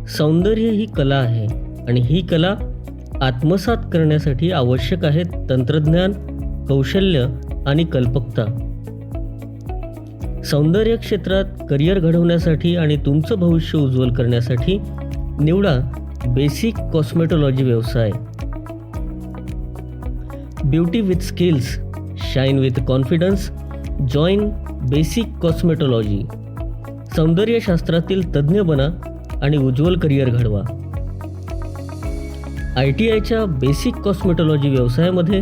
सौंदर्य ही कला आहे आणि ही कला आत्मसात करण्यासाठी आवश्यक आहेत तंत्रज्ञान, कौशल्य आणि कल्पकता. सौंदर्य क्षेत्रात करिअर घडवण्यासाठी आणि तुमचं भविष्य उज्ज्वल करण्यासाठी निवडा बेसिक कॉस्मेटॉलॉजी व्यवसाय. Beauty with skills, shine with confidence. Join basic cosmetology. सौंदर्यशास्त्रातील तज्ज्ञ बना आणि उज्ज्वल करिअर घडवा. ITIच्या बेसिक कॉस्मेटॉलॉजी व्यवसायामध्ये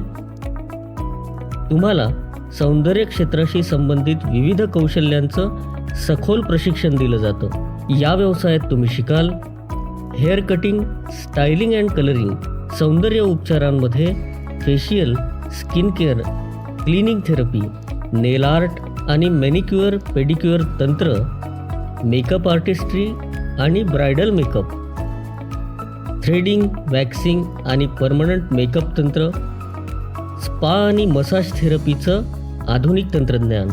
तुम्हाला सौंदर्य क्षेत्राशी संबंधित विविध कौशल्यांचं सखोल प्रशिक्षण दिलं जातं. या व्यवसायात तुम्ही शिकाल hair cutting, styling and colouring, सौंदर्य उपचारांमध्ये facial, skin care, cleaning therapy, nail art आणि मॅनिक्युअर पेडिक्युअर तंत्र, मेकअप आर्टिस्ट्री आणि ब्रायडल मेकअप, थ्रेडिंग, वॅक्सिंग आणि परमनंट मेकअप तंत्र, स्पा आणि मसाज थेरपीचं आधुनिक तंत्रज्ञान.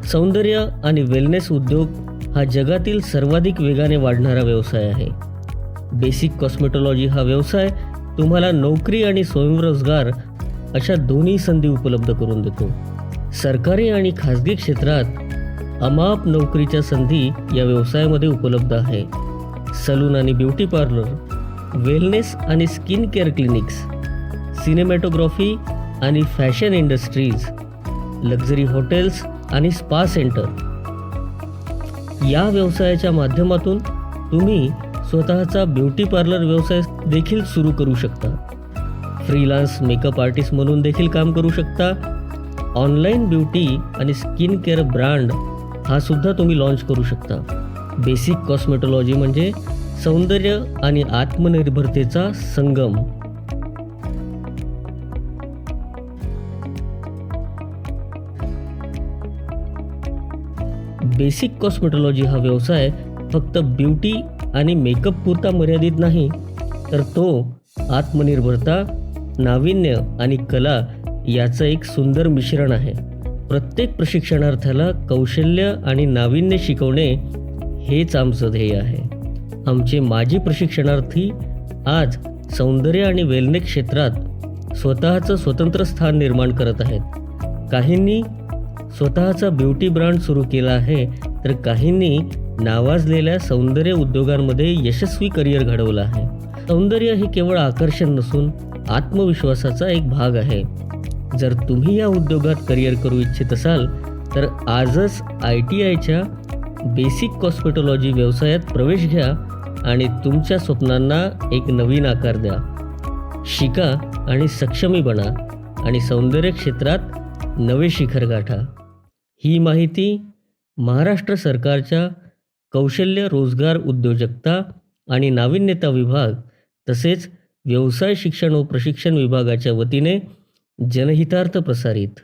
सौंदर्य आणि वेलनेस उद्योग हा जगातील सर्वाधिक वेगाने वाढणारा व्यवसाय आहे. बेसिक कॉस्मेटॉलॉजी हा व्यवसाय तुम्हाला नोकरी आणि स्वयंरोजगार अशा दोन्ही संधी उपलब्ध करून देतो. सरकारी आणि खाजगी क्षेत्रात अमाप नोकरीच्या संधी या व्यवसायामध्ये उपलब्ध आहे. सलून आणि ब्युटी पार्लर, वेलनेस आणि स्किन केअर क्लिनिक्स, सिनेमॅटोग्राफी आणि फॅशन इंडस्ट्रीज, लक्झरी हॉटेल्स आणि स्पा सेंटर. या व्यवसायाच्या माध्यमातून तुम्ही स्वतःचा ब्युटी पार्लर व्यवसाय देखील सुरू करू शकता. फ्रीलान्स मेकअप आर्टिस्ट म्हणून देखील काम करू शकता. ऑनलाईन ब्युटी आणि स्किन केअर ब्रँड हा सुद्धा तुम्ही लॉन्च करू शकता. बेसिक कॉस्मेटॉलॉजी म्हणजे सौंदर्य आणि आत्मनिर्भरतेचा संगम. बेसिक कॉस्मेटॉलॉजी हा व्यवसाय फक्त ब्युटी आणि मेकअप पुरता मर्यादित नाही, तर तो आत्मनिर्भरता, नाविन्य आणि कला याचं एक सुंदर मिश्रण आहे. प्रत्येक प्रशिक्षणार्थ्याला कौशल्य आणि नाविन्य शिकवणे हेच आमचं ध्येय आहे. आमचे माजी प्रशिक्षणार्थी आज सौंदर्य आणि वेलनेस क्षेत्रात स्वतःचं स्वतंत्र स्थान निर्माण करत आहेत. काहींनी स्वतःचा ब्युटी ब्रँड सुरू केला आहे, तर काहींनी नावाजलेल्या सौंदर्य उद्योगांमध्ये यशस्वी करिअर घडवलं आहे. सौंदर्य हे केवळ आकर्षण नसून आत्मविश्वासाचा एक भाग आहे. जर तुम्ही या उद्योगात करिअर करू इच्छित असाल तर आजच ITIच्या बेसिक कॉस्मेटॉलॉजी व्यवसायात प्रवेश घ्या आणि तुमच्या स्वप्नांना एक नवीन आकार द्या. शिका आणि सक्षमी बना आणि सौंदर्य क्षेत्रात नवे शिखर गाठा. ही माहिती महाराष्ट्र सरकारच्या कौशल्य, रोजगार, उद्योजकता आणि नाविन्यता विभाग तसेच व्यवसाय शिक्षण व प्रशिक्षण विभागाच्या वतीने जनहितार्थ प्रसारित.